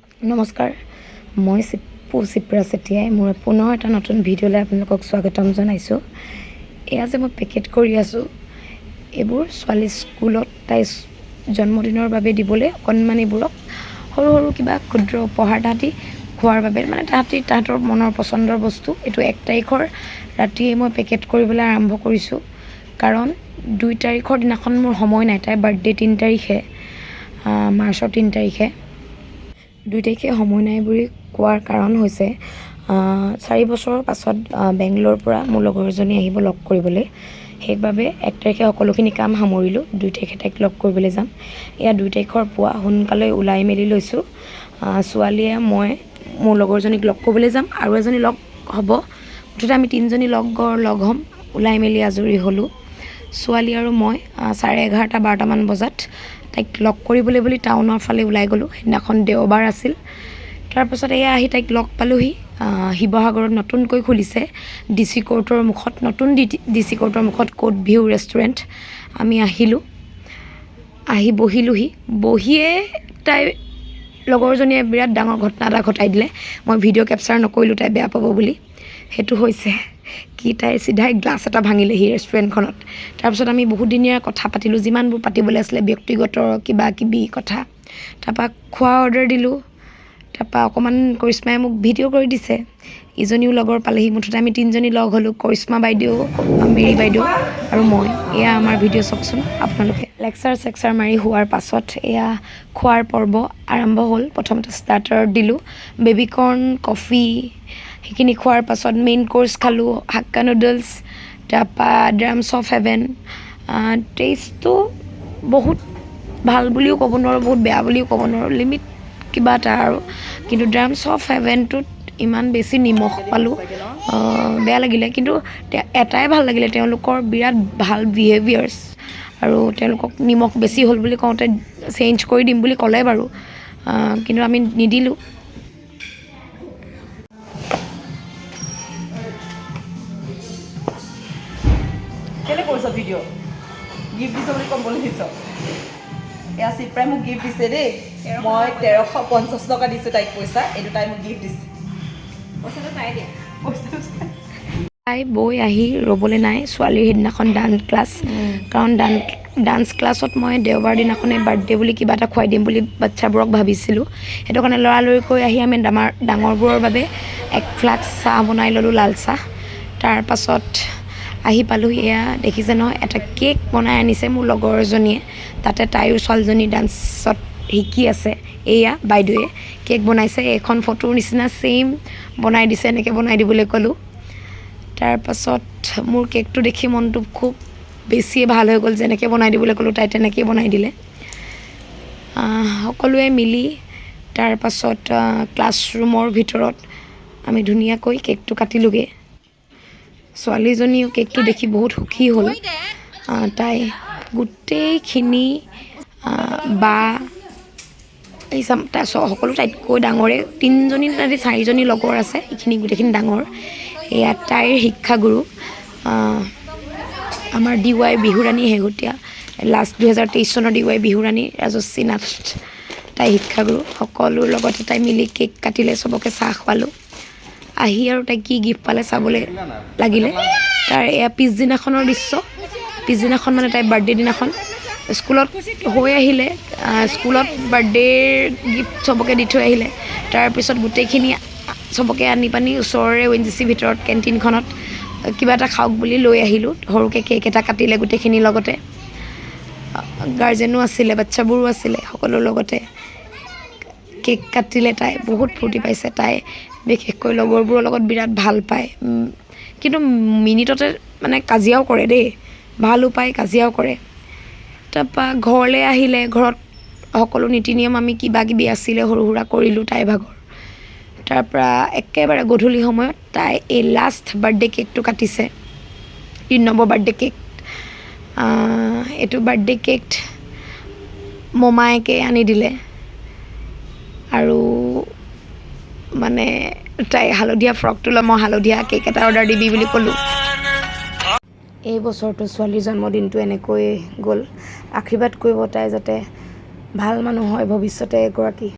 নমস্কাৰ, মই চিপ্ৰা চেতিয়াই মোৰ পুনৰ এটা নতুন ভিডিঅ'লৈ আপোনালোকক স্বাগতম জনাইছোঁ। এয়া যে মই পেকেট কৰি আছোঁ, এইবোৰ ছোৱালী স্কুলত তাই জন্মদিনৰ বাবে দিবলৈ অকণমানিবোৰক সৰু সৰু কিবা ক্ষুদ্ৰ উপহাৰ তাহাঁতি খোৱাৰ বাবে, মানে তাহাঁতৰ মনৰ পচন্দৰ বস্তু। এইটো 1 তাৰিখৰ ৰাতিয়ে মই পেকেট কৰিবলৈ আৰম্ভ কৰিছোঁ, কাৰণ 2 তাৰিখৰ দিনাখন মোৰ সময় নাই। তাইৰ বাৰ্থডে 3 তাৰিখে, মাৰ্চৰ 3 তাৰিখে। 2 তাৰিখে সময় নাই বুলি কোৱাৰ কাৰণ হৈছে 4 বছৰৰ পাছত বেংগলোৰৰ পৰা মোৰ লগৰ এজনী আহিব লগ কৰিবলৈ। সেইবাবে 1 তাৰিখে সকলোখিনি কাম সামৰিলোঁ, 2 তাৰিখে তাইক লগ কৰিবলৈ যাম। এয়া 2 তাৰিখৰ পুৱা সোনকালে ওলাই মেলি লৈছোঁ। ছোৱালীয়ে মই মোৰ লগৰজনীক লগ কৰিবলৈ যাম, আৰু এজনী লগ হ'ব। মুঠতে আমি 3জনী লগ হ'ম। ওলাই মেলি আজৰি হ'লোঁ। ছোৱালী আৰু মই 11:30-12টামান বজাত তাইক লগ কৰিবলৈ বুলি টাউনৰ ফালে ওলাই গ'লোঁ। সেইদিনাখন দেওবাৰ আছিল। তাৰপাছত এয়া আহি তাইক লগ পালোঁহি। শিৱসাগৰত নতুনকৈ খুলিছে DC কোৰ্টৰ মুখত, নতুন DC কোৰ্টৰ মুখত কোৰ্ট ভিউ ৰেষ্টুৰেণ্ট। আমি আহি বহিলোঁহি। বহিয়ে তাই লগৰজনীয়ে বিৰাট ডাঙৰ ঘটনা এটা ঘটাই দিলে। মই ভিডিঅ' কেপচাৰ নকৰিলোঁ, তাই বেয়া পাব বুলি। সেইটো হৈছে কি, তাই চিধাই গ্লাছ এটা ভাঙিলেহি ৰেষ্টুৰেণ্টখনত। তাৰপিছত আমি বহুদিনীয়া কথা পাতিলোঁ, যিমানবোৰ পাতিবলৈ আছিলে, ব্যক্তিগত কিবা কিবি কথা। তাৰপৰা খোৱা অৰ্ডাৰ দিলোঁ। তাৰপৰা অকণমান কৰিশ্মাই মোক ভিডিঅ' কৰি দিছে। ইজনীও লগৰ পালেহি। মুঠতে আমি 3জনী লগ হ'লোঁ, কৰিশ্মা বাইদেউ, মেৰী বাইদেউ আৰু মই। এয়া আমাৰ ভিডিঅ' চাওকচোন আপোনালোকে। লেকচাৰ মাৰি হোৱাৰ পাছত এয়া খোৱাৰ পৰ্ব আৰম্ভ হ'ল। প্ৰথমতে ষ্টাৰ্টাৰ দিলোঁ, বেবিকৰ্ণ, কফি। সেইখিনি খোৱাৰ পাছত মেইন কোৰ্চ খালোঁ, হাক্কা নুডলছ। তাৰপৰা ড্ৰামছ অফ হেভেন। টেষ্টটো বহুত ভাল বুলিও ক'ব নোৱাৰোঁ, বহুত বেয়া বুলিও ক'ব নোৱাৰোঁ, লিমিট কিবা এটা আৰু। কিন্তু ড্ৰামছ অফ হেভেনটোত ইমান বেছি নিমখ পালোঁ, বেয়া লাগিলে। কিন্তু এটাই ভাল লাগিলে, তেওঁলোকৰ বিৰাট ভাল বিহেভিয়াৰ্ছ। আৰু তেওঁলোকক নিমখ বেছি হ'ল বুলি কওঁতে চেঞ্জ কৰি দিম বুলি ক'লে বাৰু, কিন্তু আমি নিদিলোঁ। কেলে কৰিছ ভিডিঅ'? গিফ্ট দিছ বুলি ক'ম বুলি দিছ। এয়া চিপ্ৰাই মোক গিফ্ট দিছে দেই। মই 1350 টকা দিছোঁ তাইক পইচা। এইটো তাই মোক গিফ্ট দিছে। পইচাটো তাই দিয়া। তাই বৈ আহি ৰ'বলৈ নাই। ছোৱালীৰ সেইদিনাখন ডান্স ক্লাছ, কাৰণ ডান্স ক্লাছত মই দেওবাৰ দিনাখনে বাৰ্থডে বুলি কিবা এটা খুৱাই দিম বুলি বাচ্ছাবোৰক ভাবিছিলোঁ। সেইটো কাৰণে লৰালৰিকৈ আহি আমি ডাঙৰবোৰৰ বাবে 1 ফ্লাস্ক চাহ বনাই ল'লোঁ, লাল চাহ। তাৰপাছত আহি পালোঁহি। এয়া দেখিছে নহয়, এটা কেক বনাই আনিছে মোৰ লগৰ এজনীয়ে। তাতে তাইৰো ছোৱালীজনী ডান্সত শিকি আছে। এয়া বাইদেৱে কেক বনাইছে, এইখন ফটোৰ নিচিনা ছেইম বনাই দিছে। এনেকৈ বনাই দিবলৈ ক'লোঁ। তাৰপাছত মোৰ কেকটো দেখি মনটো খুব বেছিয়ে ভাল হৈ গ'ল। যেনেকৈ বনাই দিবলৈ ক'লোঁ তাই তেনেকৈয়ে বনাই দিলে। সকলোৱে মিলি তাৰপাছত ক্লাছৰুমৰ ভিতৰত আমি ধুনীয়াকৈ কেকটো কাটিলোঁগৈ। ছোৱালীজনীও কেকটো দেখি বহুত সুখী হ'ল। তাই গোটেইখিনি তাই সকলো তাইতকৈ ডাঙৰে, 4জনী লগৰ আছে, এইখিনি গোটেইখিনি ডাঙৰ। এয়া তাইৰ শিক্ষাগুৰু, আমাৰ DY বিহুৰাণী শেহতীয়া লাষ্ট 2023 চনৰ DY বিহুৰাণী ৰাজস্বী নাথ, তাই শিক্ষাগুৰু। সকলোৰ লগতে তাই মিলি কেক কাটিলে, চবকে চাহ খোৱালোঁ। আহি আৰু তাই কি গিফ্ট পালে চাবলৈ লাগিলে। তাৰ এয়া পিছদিনাখনৰ দৃশ্য। পিছদিনাখন মানে তাইৰ বাৰ্থডে দিনাখন স্কুলত হৈ আহিলে, স্কুলত বাৰ্থডেৰ গিফ্ট চবকে দি থৈ আহিলে। তাৰপিছত গোটেইখিনি চবকে আনি পানি ওচৰৰে ONGC ভিতৰত কেণ্টিনখনত কিবা এটা খাওক বুলি লৈ আহিলোঁ। সৰুকৈ কেক এটা কাটিলে গোটেইখিনিৰ লগতে। গাৰ্জেনো আছিলে, বাচ্ছাবোৰো আছিলে, সকলোৰ লগতে কেক কাটিলে। তাই বহুত ফূৰ্তি পাইছে। তাই বিশেষকৈ লগৰবোৰৰ লগত বিৰাট ভাল পায়, কিন্তু মিনিটতে মানে কাজিয়াও কৰে দেই, ভালো পায় কাজিয়াও কৰে। তাৰপৰা ঘৰলৈ আহিলে, ঘৰত সকলো নীতি নিয়ম আমি কিবা কিবি আছিলে সৰু সুৰা কৰিলোঁ তাইৰ ভাগৰ। তাৰপৰা একেবাৰে গধূলি সময়ত তাই এই লাষ্ট বাৰ্থডে কেকটো কাটিছে, 3 নম্বৰ বাৰ্থডে কেক। এইটো বাৰ্থডে কেক মমায়েকে আনি দিলে। আৰু মানে তাই হালধীয়া ফ্ৰকটো লৈ, মই হালধীয়া কেক এটা অৰ্ডাৰ দিবি বুলি ক'লোঁ। এই বছৰটো ছোৱালীৰ জন্মদিনটো এনেকৈ গ'ল। আশীৰ্বাদ কৰিব তাই যাতে ভাল মানুহ হয় ভৱিষ্যতে এগৰাকী।